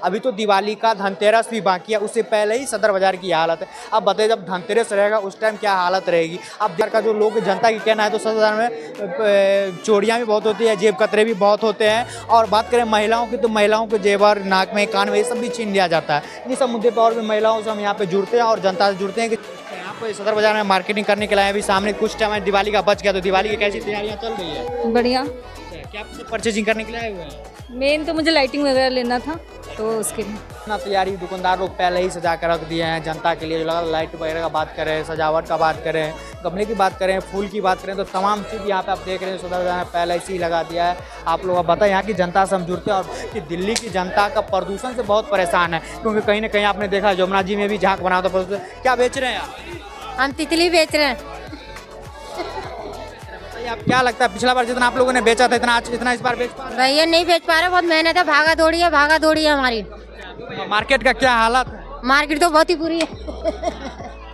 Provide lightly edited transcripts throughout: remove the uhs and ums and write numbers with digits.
अभी तो दिवाली का धनतेरस भी बाकी है, उससे पहले ही सदर बाजार की हालत है। अब बताइए जब धनतेरस रहेगा उस टाइम क्या हालत रहेगी। अब बिहार का जो लोग जनता की कहना है तो सदर बाजार में चोरियाँ भी बहुत होती है, जेब कतरे भी बहुत होते हैं। और बात करें महिलाओं की तो महिलाओं के जेवर, नाक में, कान में, ये सब भी छीन लिया जाता है। इन्हीं सब मुद्दे पर और भी महिलाओं से हम यहाँ पे जुड़ते हैं और जनता से जुड़ते हैं कि यहाँ पे सदर बाजार में मार्केटिंग करने के लिए अभी सामने कुछ टाइम दिवाली का बच गया, तो दिवाली की कैसी तैयारियाँ चल रही है? बढ़िया। क्या आप परचेजिंग करने के लिए आए हुए हैं? मेन तो मुझे लाइटिंग वगैरह लेना था तो उसके लिए। अपना तैयारी दुकानदार लोग पहले ही सजा कर रख दिए हैं जनता के लिए। लाइट वगैरह का बात करें, सजावट का बात करें, गमले की बात करें, फूल की बात करें, तो तमाम चीज़ यहाँ पे आप देख रहे हैं सदर बाजार में पहले से ही लगा दिया है। आप लोग अब बताएं यहाँ की जनता से हम जुड़ते हैं और कि दिल्ली की जनता का प्रदूषण से बहुत परेशान है, क्योंकि कहीं ना कहीं आपने देखा जमुना जी में भी झांक बना था प्रदूषण। क्या बेच रहे हैं आप? हम तितली बेच रहे हैं। आप क्या लगता है पिछला बार जितना आप लोगों ने बेचा था इतना इस बार बेच पा रहे भैया नहीं बेच पा रहे, बहुत मेहनत है, भागा दौड़ी है हमारी। हैं? मार्केट का क्या हालत है? मार्केट तो बहुत ही बुरी है।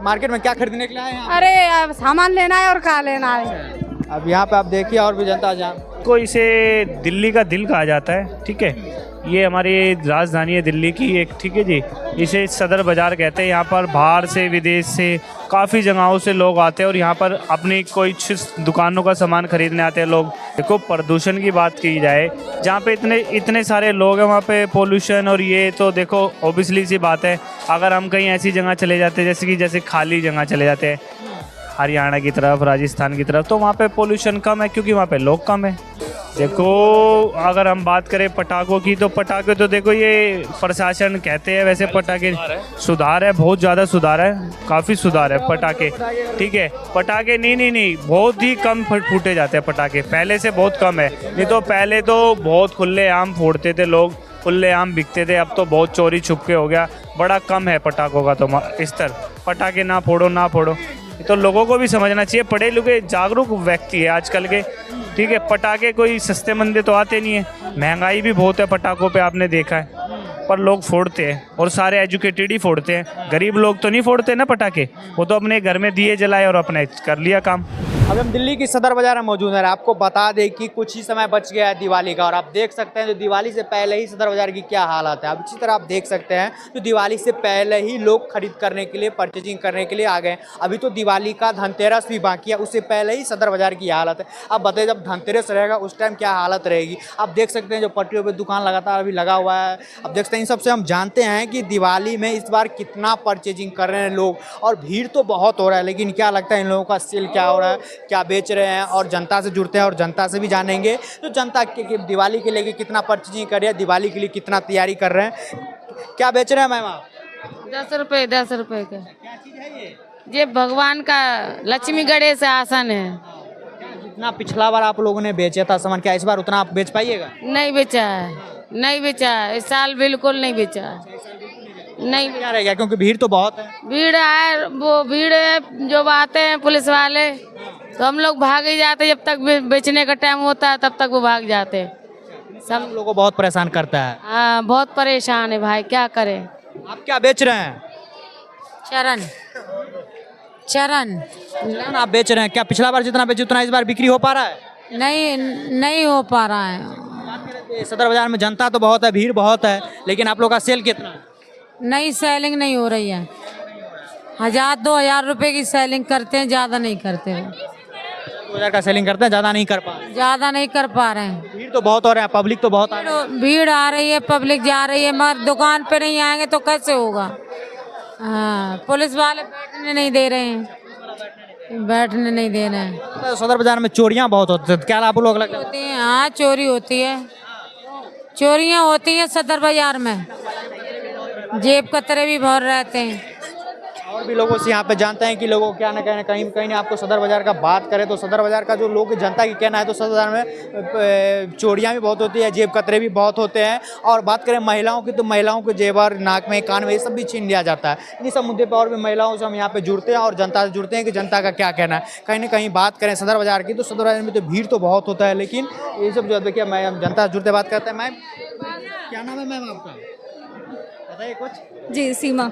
मार्केट में क्या खरीदने के लिए आए हैं आप? अरे अब सामान लेना है और कहा लेना है। अब यहाँ पे आप देखिए और भी जनता को इसे दिल्ली का दिल कहा जाता है, ठीक है। ये हमारी राजधानी है दिल्ली की एक, ठीक है जी। इसे सदर बाज़ार कहते हैं। यहाँ पर बाहर से, विदेश से, काफ़ी जगहों से लोग आते हैं और यहाँ पर अपनी कोई दुकानों का सामान खरीदने आते हैं लोग। देखो प्रदूषण की बात की जाए, जहाँ पे इतने सारे लोग हैं वहाँ पे पोल्यूशन, और ये तो देखो ऑब्वियसली सी बात है। अगर हम कहीं ऐसी जगह चले जाते हैं जैसे खाली जगह चले जाते हैं हरियाणा की तरफ, राजस्थान की तरफ, तो वहाँ पे पोल्यूशन कम है क्योंकि वहाँ पे लोग कम है। देखो अगर हम बात करें पटाखों की, तो पटाखे तो देखो ये प्रशासन कहते हैं, वैसे पटाखे सुधार है, बहुत ज़्यादा सुधार है, काफ़ी सुधार है पटाखे, ठीक है। पटाखे नहीं बहुत ही कम फूटे जाते हैं पटाखे, पहले से बहुत कम है। नहीं तो पहले तो बहुत खुले आम फोड़ते थे लोग, खुले आम बिकते थे। अब तो बहुत चोरी छुपके हो गया, बड़ा कम है पटाखों का तो स्तर। पटाखे ना फोड़ो, तो लोगों को भी समझना चाहिए, पढ़े लिखे जागरूक व्यक्ति है आजकल के, ठीक है। पटाखे कोई सस्ते मंदे तो आते नहीं है, महंगाई भी बहुत है पटाखों पे, आपने देखा है, पर लोग फोड़ते हैं और सारे एजुकेटेड ही फोड़ते हैं। गरीब लोग तो नहीं फोड़ते ना पटाखे, वो तो अपने घर में दिए जलाए और अपने कर लिया काम। अब हम दिल्ली की सदर बाजार में मौजूद हैं। आपको बता दें कि कुछ ही समय बच गया है दिवाली का, और आप देख सकते हैं जो दिवाली से पहले ही सदर बाजार की क्या हालत है। अब इसी तरह आप देख सकते हैं तो दिवाली से पहले ही लोग खरीद करने के लिए, परचेजिंग करने के लिए आ गए। अभी तो दिवाली का धनतेरस भी बाकी है, उससे पहले ही सदर बाजार की हालत है। अब बताइए जब धनतेरस रहेगा उस टाइम क्या हालत रहेगी। आप देख सकते हैं जो पटरियों पर दुकान लगातार अभी लगा हुआ है। अब देख सकते हैं इन सबसे हम जानते हैं कि दिवाली में इस बार कितना परचेजिंग कर रहे हैं लोग, और भीड़ तो बहुत हो रहा है, लेकिन क्या लगता है इन लोगों का सेल क्या हो रहा है, क्या बेच रहे हैं। और जनता से जुड़ते हैं और जनता से भी जानेंगे तो जनता के दिवाली के लिए कितना परचेजिंग कर रही है, दिवाली के लिए कितना तैयारी कर रहे हैं। क्या बेच रहे हैं मैम आप? 10 रुपए का। क्या चीज है ये भगवान का लक्ष्मी गणेश आसन है। जितना पिछला बार आप लोगों ने बेचा था सामान, क्या इस बार उतना आप बेच पाइएगा? नहीं बेचा है इस साल, बिल्कुल नहीं बेचा है। नहीं क्या रहेगा क्योंकि भीड़ तो बहुत है। भीड़ है, वो भीड़ है जो आते हैं पुलिस वाले, तो हम लोग भाग ही जाते, जब तक बेचने का टाइम होता है तब तक वो भाग जाते हैं। सब लोगों को बहुत परेशान करता है। हाँ बहुत परेशान है भाई, क्या करें। आप क्या बेच रहे हैं? चरण आप बेच रहे हैं, क्या पिछला बार जितना बेचे उतना इस बार बिक्री हो पा रहा है? नहीं हो पा रहा है। सदर बाजार में जनता तो बहुत है, भीड़ बहुत है, लेकिन आप लोग का सेल कितना है? नई सेलिंग नहीं हो रही है। 1000-2000 रुपए की सेलिंग करते हैं, ज़्यादा नहीं करते। 2000 का सेलिंग करते हैं, ज़्यादा नहीं कर पा रहे। ज़्यादा नहीं कर पा रहे हैं। भीड़ तो बहुत हो रहा है, पब्लिक तो बहुत आ रही है। भीड़ आ रही है, पब्लिक जा रही है, मगर दुकान पे नहीं आएंगे तो कैसे होगा। हाँ, पुलिस वाले बैठने नहीं दे रहे हैं। तो सदर बाजार में चोरियां बहुत होती है, क्या आप लोग लगता है? होती हैं, हाँ चोरी होती है, चोरियाँ होती हैं सदर बाजार में, जेब कतरे भी भर रहते हैं। और भी लोगों से यहाँ पे जानते हैं कि लोगों क्या ना कहीं ना आपको सदर बाजार का बात करें तो सदर बाजार का जो लोग जनता की कहना है तो सदर बाजार में चोरियाँ भी बहुत होती है, जेब कतरे भी बहुत होते हैं। और बात करें महिलाओं की तो महिलाओं के जेवर, नाक में, कान में, ये सब भी छीन लिया जाता है। इन्हीं सब मुद्दे पर और भी महिलाओं से हम यहाँ पे जुड़ते हैं और जनता से जुड़ते हैं कि जनता का क्या कहना है। कहीं ना कहीं बात करें सदर बाजार की तो सदर बाजार में तो भीड़ तो बहुत होता है, लेकिन ये सब जो देखिए मैं जनता से जुड़ते बात करते हैं। मैम क्या नाम है मैम आपका, बताइए कुछ। जी सीमा।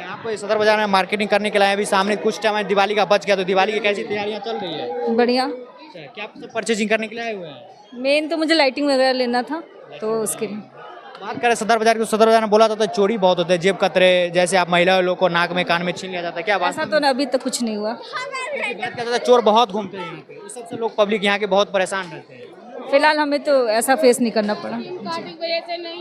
आप सदर बाजार में मार्केटिंग करने के लिए अभी सामने कुछ टाइम दिवाली का बच गया, तो दिवाली की कैसी तैयारियां चल रही है? बढ़िया। क्या आप सब परचेजिंग करने के लिए आए हुए हैं? मेन तो मुझे लाइटिंग वगैरह लेना था तो उसके लिए। बात करें सदर बाजार की, तो सदर बाजार में बोला जाता है चोरी बहुत होते हैं, जेब कतरे, जैसे आप महिला लोग को नाक में कान में छीन लिया जाता है, क्या बात? ऐसा तो अभी तक कुछ नहीं हुआ। बात किया जाता है चोर बहुत घूमते हैं यहाँ पे, इस सबसे लोग पब्लिक यहाँ के बहुत परेशान रहते हैं। फिलहाल हमें तो ऐसा फेस नहीं करना पड़ा।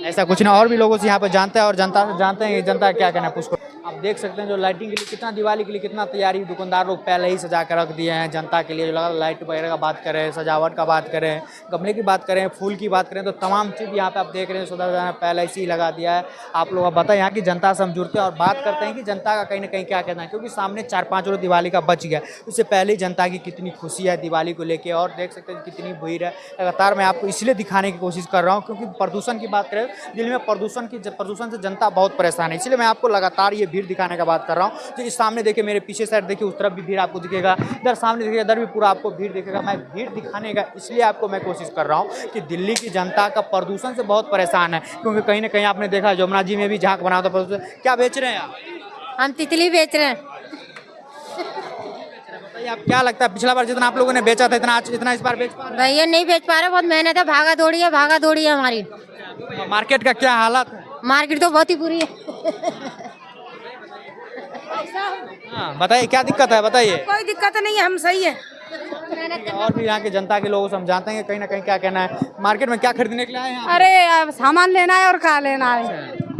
ऐसा कुछ ना, और भी लोगों से यहाँ पे जानते हैं और जनता से जानते हैं कि जनता का क्या कहना है। पुष्कर आप देख सकते हैं जो लाइटिंग के लिए कितना, दिवाली के लिए कितना तैयारी दुकानदार लोग पहले ही सजा कर रख दिए हैं जनता के लिए। जो लगा लाइट वगैरह का बात करें, सजावट का बात करें, गमले की बात करें, फूल की बात करें, तो तमाम चीज़ यहाँ पे आप देख रहे हैं सदर बाजार में पहले से ही लगा दिया है। आप लोग बताएं यहाँ की जनता से हम जुड़ते हैं और बात करते हैं कि जनता का कहीं ना कहीं क्या कहना है, क्योंकि सामने 4-5 रोज दिवाली का बच गया, उससे पहले ही जनता की कितनी खुशी है दिवाली को लेके। और देख सकते हैं कितनी भीड़ है। लगातार मैं आपको इसलिए दिखाने की कोशिश कर रहा हूँ क्योंकि प्रदूषण की बात करें, दिल्ली में प्रदूषण से जनता बहुत परेशान है, इसलिए मैं आपको लगातार ये भीड़ दिखाने का बात कर रहा हूँ। तो इस सामने देखिए, मेरे पीछे साइड देखिए, उस तरफ भी भीड़ आपको दिखेगा, इधर सामने देखिए, इधर भी पूरा आपको भीड़ दिखेगा। मैं भीड़ दिखाने का इसलिए आपको मैं कोशिश कर रहा हूँ कि दिल्ली की जनता का प्रदूषण से बहुत परेशान है, क्योंकि कहीं ना कहीं आपने देखा जमुना जी में भी झांक बना था प्रदूषण। क्या बेच रहे हैं आप? हम तितली बेच रहे हैं। बताइए आप, क्या लगता है पिछला बार जितना आप लोगों ने बेचा था इतना इस बार बेच पा रहे भैया नहीं बेच पा रहे, बहुत मेहनत है, भागा दौड़ी है हमारी। हैं? मार्केट का क्या हालत है? मार्केट तो बहुत ही बुरी है। हाँ बताइए, क्या दिक्कत है बताइए। कोई दिक्कत नहीं है, हम सही है। और भी यहाँ के जनता के लोगों से हम जानते हैं कि कहीं ना कहीं क्या कहना है। मार्केट में क्या खरीदने के लिए आए हैं आप? अरे अब सामान लेना है और क्या लेना है।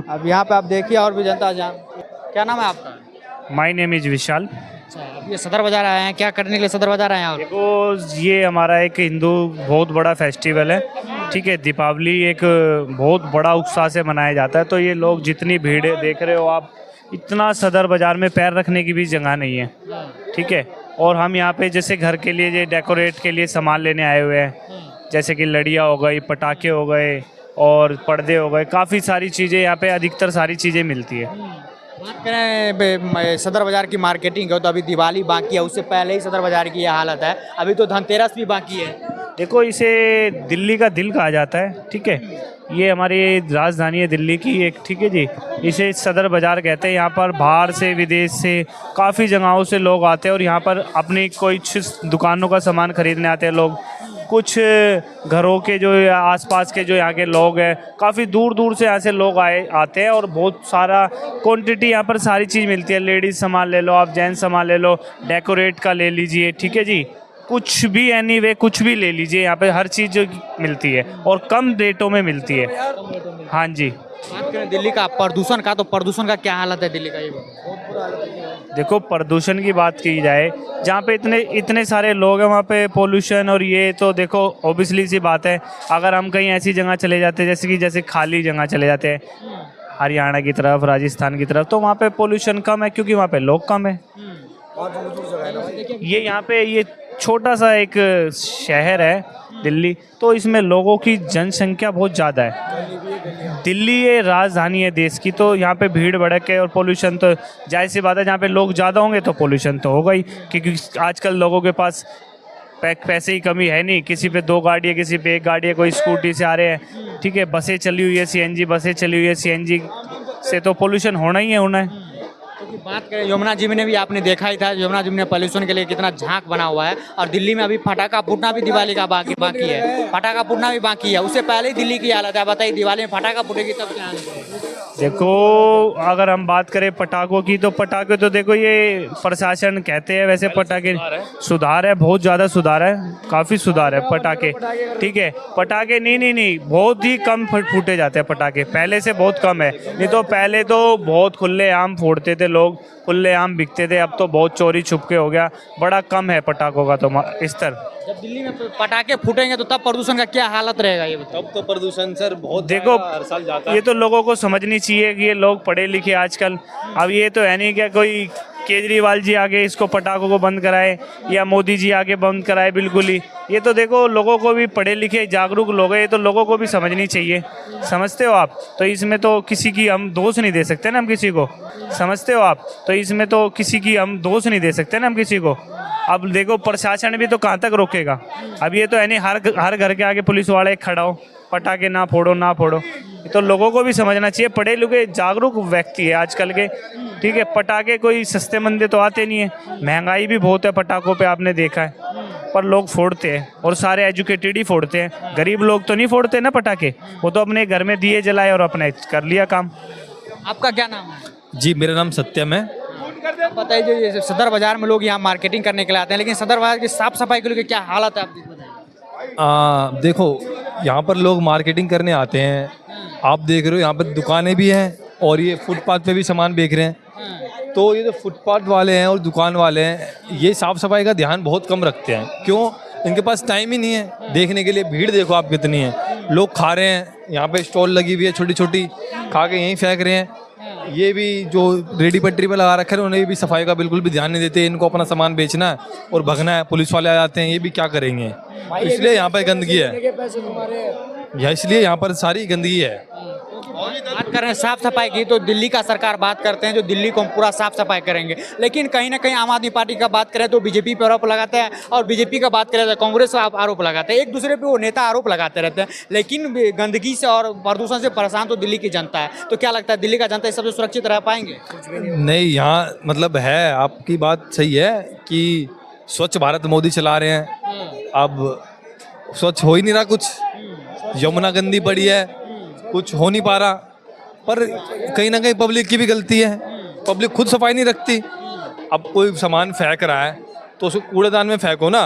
अब यहाँ पे आप देखिए और भी जनता जान। क्या नाम है आपका? माय नेम इज विशाल। अच्छा, अब ये सदर बाजार आए हैं, क्या करने के लिए सदर बाजार आए हैं आप? देखो, ये हमारा एक हिंदू बहुत बड़ा फेस्टिवल है, ठीक है। दीपावली एक बहुत बड़ा उत्साह से मनाया जाता है, तो ये लोग जितनी भीड़ देख रहे हो आप, इतना सदर बाजार में पैर रखने की भी जगह नहीं है, ठीक है। और हम यहाँ पे जैसे घर के लिए ये डेकोरेट के लिए सामान लेने आए हुए हैं, जैसे कि लड़ियाँ हो गई, पटाखे हो गए और पर्दे हो गए, काफ़ी सारी चीज़ें यहाँ पे, अधिकतर सारी चीज़ें मिलती है। बात करें सदर बाजार की मार्केटिंग का, तो अभी दिवाली बाकी है, उससे पहले ही सदर बाजार की ये हालत है। अभी तो धनतेरस भी बाकी है। देखो, इसे दिल्ली का दिल कहा जाता है, ठीक है। ये हमारी राजधानी है दिल्ली की एक, ठीक है जी। इसे सदर बाज़ार कहते हैं। यहाँ पर बाहर से, विदेश से, काफ़ी जगहों से लोग आते हैं और यहाँ पर अपनी कुछ दुकानों का सामान खरीदने आते हैं लोग। कुछ घरों के जो आसपास के जो यहाँ के लोग हैं, काफ़ी दूर दूर से यहाँ से लोग आते हैं और बहुत सारा क्वांटिटी यहाँ पर सारी चीज़ मिलती है। लेडीज़ सामान ले लो, आप जेंट्स सामान ले लो, डेकोरेट का ले लीजिए, ठीक है जी। कुछ भी एनीवे कुछ भी ले लीजिए, यहाँ पे हर चीज़ मिलती है और कम रेटों में मिलती है। हाँ जी। बात करें दिल्ली का प्रदूषण का, तो प्रदूषण का क्या हालत है दिल्ली का? ये बहुत बुरा हालत है। देखो, प्रदूषण की बात की जाए, जहाँ पे इतने सारे लोग हैं वहाँ पे पोल्यूशन, और ये तो देखो ऑब्वियसली सी बात है। अगर हम कहीं ऐसी जगह चले जाते हैं जैसे खाली जगह चले जाते हैं, हरियाणा की तरफ, राजस्थान की तरफ, तो वहाँ पे पोल्यूशन कम है क्योंकि वहाँ पे लोग कम है। ये यहाँ पे ये छोटा सा एक शहर है दिल्ली, तो इसमें लोगों की जनसंख्या बहुत ज़्यादा है। दिल्ली ये राजधानी है देश की, तो यहाँ पे भीड़ भड़क है और पोल्यूशन तो जाहिर सी बात है, जहाँ पे लोग ज़्यादा होंगे तो पोल्यूशन तो होगा ही, क्योंकि आजकल लोगों के पास पैसे की कमी है नहीं। किसी पे 2 गाड़ी है, किसी पे 1 गाड़ी है, कोई स्कूटी से आ रहे हैं, ठीक है। बसें चली हुई है, CNG बसें चली हुई है, CNG से तो पोल्यूशन होना ही है। क्योंकि बात करें यमुना जी में भी आपने देखा ही था, यमुना जी में पोल्यूशन के लिए कितना झांक बना हुआ है। और दिल्ली में अभी पटाखा फूटना भी दिवाली का बाकी है, पटाखा फूटना भी बाकी है। उससे पहले ही दिल्ली की हालत है। बताइए, दिवाली में पटाखा फूटेगी तब क्या हालत है? देखो, अगर हम बात करें पटाखों की, तो पटाखे तो देखो ये प्रशासन कहते हैं, वैसे पटाखे सुधार है, बहुत ज़्यादा सुधार है, काफ़ी सुधार है पटाखे, ठीक है। पटाखे नहीं, बहुत ही कम फूटे जाते हैं पटाखे, पहले से बहुत कम है। नहीं तो पहले तो बहुत खुले आम फोड़ते थे लोग, खुले आम बिकते थे, अब तो बहुत चोरी छुपके हो गया, बड़ा कम है पटाखों का तो स्तर। जब दिल्ली में पटाखे फूटेंगे तो तब प्रदूषण का क्या हालत रहेगा ये बताओ? तब तो प्रदूषण सर बहुत देखो, हर साल जाता ये तो लोगों को समझनी चाहिए कि ये लोग पढ़े लिखे आजकल। अब ये तो है नहीं क्या कोई केजरीवाल जी आगे इसको पटाखों को बंद कराए या मोदी जी आगे बंद कराए, बिल्कुल ही। ये तो देखो, लोगों को भी पढ़े लिखे जागरूक लोग हैं, ये तो लोगों को भी समझनी चाहिए। समझते हो आप? तो इसमें तो किसी की हम दोष नहीं दे सकते ना, हम किसी को। समझते हो आप? तो इसमें तो किसी की हम दोष नहीं दे सकते ना, हम किसी को। अब देखो, प्रशासन भी तो कहाँ तक रोकेगा? अब ये तो है नहीं हर घर के आगे पुलिस वाले खड़ा हो, पटाखे ना फोड़ो। तो लोगों को भी समझना चाहिए, पढ़े लिखे जागरूक व्यक्ति है आजकल के, ठीक है। पटाखे कोई सस्ते मंदे तो आते नहीं है, महंगाई भी बहुत है पटाखों पे, आपने देखा है। पर लोग फोड़ते हैं और सारे एजुकेटेड ही फोड़ते हैं, गरीब लोग तो नहीं फोड़ते ना पटाखे, वो तो अपने घर में दिए जलाए और अपने कर लिया काम। आपका क्या नाम है? जी मेरा नाम सत्यम है। बताइए जो ये सदर बाजार में लोग यहाँ मार्केटिंग करने के लिए आते हैं, लेकिन सदर बाजार की साफ सफाई के लिए क्या हालत है आप बताइए। देखो यहाँ पर लोग मार्केटिंग करने आते हैं, आप देख रहे हो यहाँ पर दुकानें भी हैं और ये फुटपाथ पे भी सामान बेच रहे हैं। तो ये जो फुटपाथ वाले हैं और दुकान वाले हैं ये साफ़ सफाई का ध्यान बहुत कम रखते हैं। क्यों? इनके पास टाइम ही नहीं है देखने के लिए। भीड़ देखो आप कितनी है, लोग खा रहे हैं, यहाँ पे स्टॉल लगी हुई है छोटी छोटी, खा के यहीं फेंक रहे हैं। ये भी जो रेडी पटरी पे लगा रखे हैं उन्हें भी सफाई का बिल्कुल भी ध्यान नहीं देते। इनको अपना सामान बेचना है और भगना है, पुलिस वाले आ जाते हैं, ये भी क्या करेंगे। इसलिए यहाँ पर गंदगी है, इसलिए यहाँ पर सारी गंदगी है। बात कर रहे हैं साफ सफाई की, तो दिल्ली का सरकार बात करते हैं जो दिल्ली को हम पूरा साफ सफाई करेंगे, लेकिन कहीं ना कहीं आम आदमी पार्टी का बात करें तो बीजेपी पर आरोप लगाता है और बीजेपी का बात करें तो कांग्रेस पर आरोप लगाता है। एक दूसरे पे वो नेता आरोप लगाते रहते हैं, लेकिन गंदगी से और प्रदूषण से परेशान तो दिल्ली की जनता है। तो क्या लगता है दिल्ली का जनता इस सबसे सुरक्षित रह पाएंगे? नहीं, यहाँ मतलब है, आपकी बात सही है कि स्वच्छ भारत मोदी चला रहे हैं, अब स्वच्छ हो ही नहीं रहा कुछ। यमुना गंदी पड़ी है, कुछ हो नहीं पा रहा। पर कहीं ना कहीं पब्लिक की भी गलती है, पब्लिक खुद सफाई नहीं रखती। अब कोई सामान फेंक रहा है तो उसको कूड़ेदान में फेंको ना।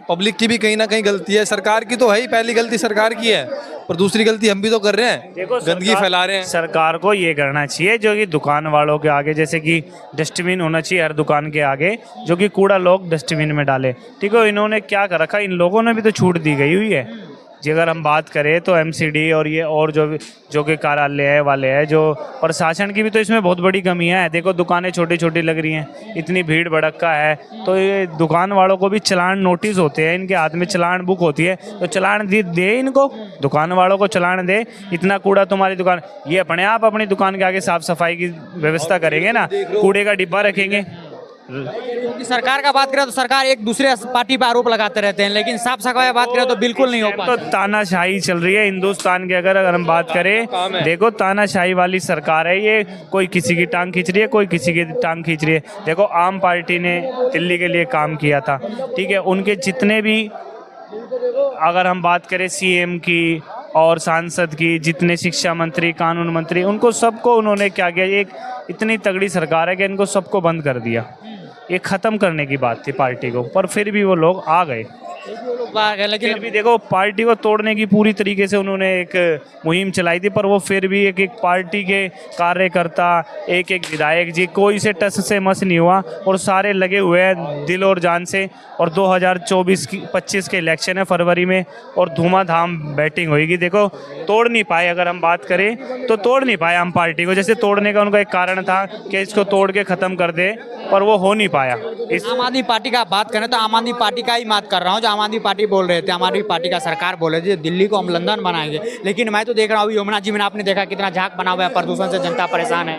पब्लिक की भी कहीं ना कहीं गलती है, सरकार की तो है ही, पहली गलती सरकार की है, पर दूसरी गलती हम भी तो कर रहे हैं, गंदगी फैला रहे हैं। सरकार को ये करना चाहिए जो कि दुकान वालों के आगे जैसे कि डस्टबिन होना चाहिए हर दुकान के आगे, जो कि कूड़ा लोग डस्टबिन में डाले। ठीक है, इन्होंने क्या कर रखा, इन लोगों ने भी तो छूट दी गई हुई है। जी अगर हम बात करें तो एमसीडी और ये और जो कि कार्यालय वाले हैं, जो प्रशासन की भी तो इसमें बहुत बड़ी कमी है। देखो दुकानें छोटी छोटी लग रही हैं, इतनी भीड़ भड़क्का है, तो ये दुकान वालों को भी चलान नोटिस होते हैं, इनके हाथ में चलान बुक होती है, तो चलान दे इनको, दुकान वालों को चलान दे। इतना कूड़ा तुम्हारी दुकान, ये अपने आप अपनी दुकान के आगे साफ सफाई की व्यवस्था करेंगे ना, कूड़े का डिब्बा रखेंगे। क्योंकि सरकार का बात करें तो सरकार एक दूसरे पार्टी पर आरोप लगाते रहते हैं, लेकिन साफ सफाई बात करें तो बिल्कुल नहीं हो पाता। तो तानाशाही चल रही है हिंदुस्तान के, अगर हम बात करें, देखो तानाशाही वाली सरकार है ये, कोई किसी की टांग खींच रही है, कोई किसी की टांग खींच रही है। देखो आम पार्टी ने दिल्ली के लिए काम किया था, ठीक है, उनके जितने भी अगर हम बात करें सीएम की और सांसद की, जितने शिक्षा मंत्री, कानून मंत्री, उनको सबको उन्होंने क्या किया, एक इतनी तगड़ी सरकार है कि इनको सबको बंद कर दिया। ये ख़त्म करने की बात थी पार्टी को, पर फिर भी वो लोग आ गए। लेकिन भी देखो पार्टी को तोड़ने की पूरी तरीके से उन्होंने एक मुहिम चलाई थी, पर वो फिर भी एक एक पार्टी के कार्यकर्ता, एक एक विधायक जी, कोई से टस से मस नहीं हुआ और सारे लगे हुए हैं दिल और जान से। और 2024-25 के इलेक्शन है फरवरी में और धूमाधाम बैटिंग होगी। देखो तोड़ नहीं पाए, अगर हम बात करें तो तोड़ नहीं पाए हम पार्टी को। जैसे तोड़ने का उनका एक कारण था कि इसको तोड़ के ख़त्म कर दे, पर वो हो नहीं पाया। आम आदमी पार्टी का बात करें तो आम आदमी पार्टी का ही बात कर रहा हूँ, जो आम आदमी पार्टी बोल रहे थे, आम आदमी पार्टी का सरकार बोल रहे थे दिल्ली को हम लंदन बनाएंगे, लेकिन मैं तो देख रहा हूँ यमुना जी में आपने देखा कितना झाग बना हुआ है, प्रदूषण से जनता परेशान है।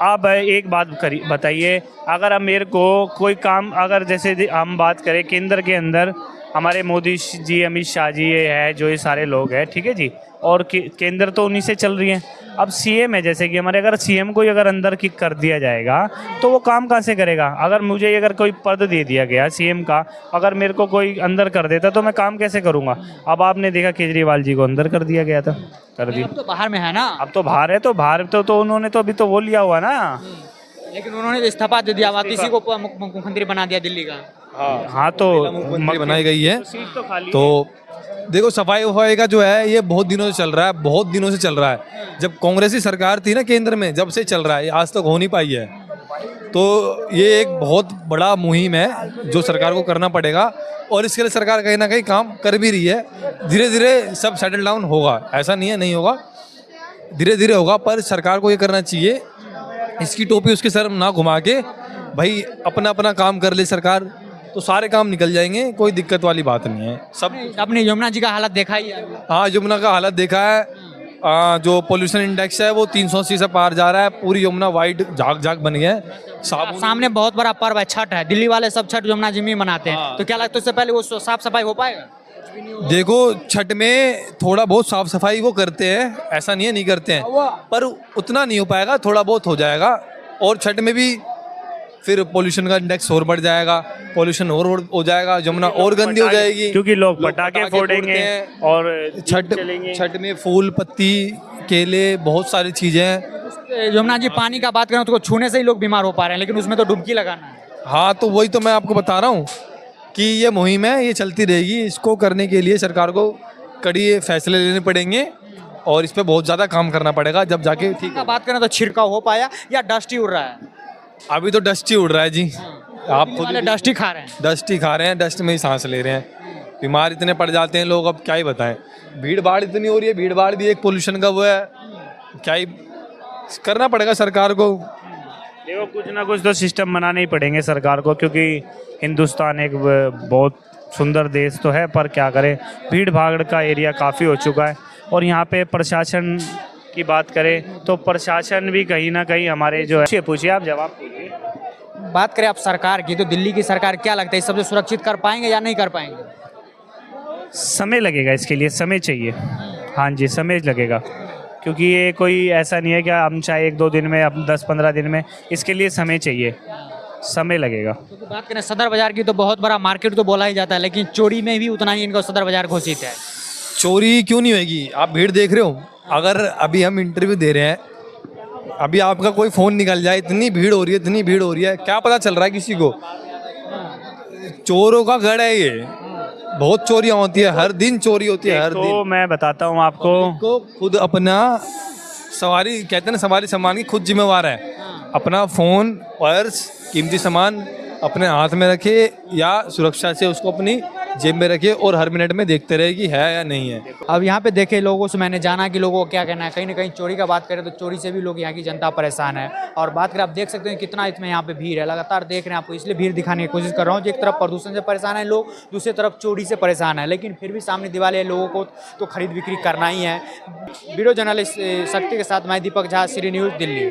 आप एक बात बताइए, अगर अब मेरे को कोई काम, अगर जैसे हम बात करें केंद्र के अंदर हमारे मोदी जी, अमित शाह जी ये है, जो ये सारे लोग हैं, ठीक है जी, और केंद्र तो उन्हीं से चल रही है। अब सीएम है जैसे कि हमारे, अगर सीएम को अगर अंदर किक कर दिया जाएगा तो वो काम कहाँ से करेगा। अगर मुझे अगर कोई पद दे दिया गया सीएम का, अगर मेरे को कोई अंदर कर देता तो मैं काम कैसे करूँगा। अब आपने देखा केजरीवाल जी को अंदर कर दिया गया था, कर दिया। अब तो बाहर में है ना, अब तो बाहर है, तो बाहर तो उन्होंने तो अभी तो वो लिया हुआ ना, लेकिन उन्होंने तो इस्तीफा दे दिया, किसी को मुख्यमंत्री बना दिया दिल्ली का। हाँ तो मुख्यमंत्री बनाई गई है। सीट तो खाली तो देखो सफाई वफाई का जो है ये बहुत दिनों से चल रहा है, बहुत दिनों से चल रहा है। जब कांग्रेसी सरकार थी ना केंद्र में, जब से चल रहा है, आज तक हो नहीं पाई है। तो ये एक बहुत बड़ा मुहिम है जो सरकार को करना पड़ेगा, और इसके लिए सरकार कहीं ना कहीं काम कर भी रही है। धीरे धीरे सब सेटल डाउन होगा, ऐसा नहीं है नहीं होगा, धीरे धीरे होगा। पर सरकार को ये करना चाहिए, इसकी टोपी उसके सर ना घुमा के भाई अपना अपना काम कर ले सरकार, तो सारे काम निकल जाएंगे, कोई दिक्कत वाली बात नहीं है। सब आपने यमुना जी का हालत देखा ही है। हाँ, यमुना का हालत देखा है। जो पोल्यूशन इंडेक्स है वो 380 से पार जा रहा है, पूरी यमुना वाइट झाग झाग बन गया है। सामने बहुत बड़ा पर्व है, छठ है, दिल्ली वाले सब छठ यमुना जी में मनाते हैं। हाँ। तो क्या लगता है उससे पहले वो साफ सफाई हो पाएगा? देखो छठ में थोड़ा बहुत साफ सफाई वो करते हैं, ऐसा नहीं है नहीं करते हैं, पर उतना नहीं हो पाएगा, थोड़ा बहुत हो जाएगा। और छठ में भी फिर पोल्यूशन का इंडेक्स और बढ़ जाएगा, पोल्यूशन और हो जाएगा, यमुना और गंदी हो जाएगी, क्योंकि लोग पटाखे फोड़ेंगे हैं। और छठ में फूल पत्ती केले बहुत सारी चीज़ें हैं। यमुना जी, पानी का बात करें तो छूने से ही लोग बीमार हो पा रहे हैं, लेकिन उसमें तो डुबकी लगाना है। हाँ, तो वही तो मैं आपको बता रहा हूँ कि ये मुहिम है, ये चलती रहेगी। इसको करने के लिए सरकार को कड़ी फैसले लेने पड़ेंगे और इस पर बहुत ज़्यादा काम करना पड़ेगा, जब जाके ठीक का बात करें तो छिड़काव हो पाया या डस्ट ही उड़ रहा है? अभी तो डस्ट ही उड़ रहा है जी। आप खुद वाले डस्ट ही खा रहे हैं। डस्ट ही खा रहे हैं, डस्ट में ही सांस ले रहे हैं, बीमार इतने पड़ जाते हैं लोग, अब क्या ही बताएं। भीड़ भाड़ इतनी हो रही है, भीड़ भाड़ भी एक पोल्यूशन का वो है, क्या ही करना पड़ेगा सरकार को। देखो, कुछ ना कुछ तो सिस्टम बनाने ही पड़ेंगे सरकार को, क्योंकि हिंदुस्तान एक बहुत सुंदर देश तो है, पर क्या करें, भीड़ भाड़ का एरिया काफ़ी हो चुका है। और यहाँ पे प्रशासन की बात करें तो प्रशासन भी कहीं ना कहीं हमारे जो है, पूछिए आप, जवाब पूछिए। बात करें आप सरकार की, तो दिल्ली की सरकार क्या लगता है इस सबसे सुरक्षित कर पाएंगे या नहीं कर पाएंगे? समय लगेगा, इसके लिए समय चाहिए। हाँ जी, समय लगेगा, क्योंकि ये कोई ऐसा नहीं है कि हम चाहे 1-2 दिन में, अब 10-15 दिन में, इसके लिए समय चाहिए, समय लगेगा। क्योंकि बात करें सदर बाजार की तो बहुत बड़ा मार्केट तो बोला ही जाता है, लेकिन चोरी में भी उतना ही इनका सदर बाजार घोषित है। चोरी क्यों नहीं होगी? आप भीड़ देख रहे हो, अगर अभी हम इंटरव्यू दे रहे हैं, अभी आपका कोई फ़ोन निकल जाए, इतनी भीड़ हो रही है, इतनी भीड़ हो रही है, क्या पता चल रहा है किसी को? चोरों का गढ़ है ये, बहुत चोरियां होती है, हर दिन चोरी होती है, हर तो दिन। मैं बताता हूँ आपको, को खुद अपना सवारी, कहते हैं ना, सवारी सामान की खुद जिम्मेवार है। अपना फ़ोन, पर्स, कीमती सामान अपने हाथ में रखे या सुरक्षा से उसको अपनी जेब में रखे और हर मिनट में देखते रहे कि है या नहीं है। अब यहाँ पे देखे लोगों से मैंने जाना कि लोगों को क्या कहना है। कहीं ना कहीं चोरी का बात करें तो चोरी से भी लोग, यहाँ की जनता परेशान है। और बात करें, आप देख सकते हैं कितना इसमें यहाँ पे भीड़ है, लगातार देख रहे हैं आपको, इसलिए भीड़ दिखाने की कोशिश कर रहा हूँ। एक तरफ प्रदूषण से परेशान है लोग, दूसरी तरफ चोरी से परेशान है, लेकिन फिर भी सामने दिवाली है, लोगों को तो खरीद बिक्री करना ही है। वीडियो जर्नलिस्ट शक्ति के साथ मैं दीपक झा, श्री न्यूज़, दिल्ली।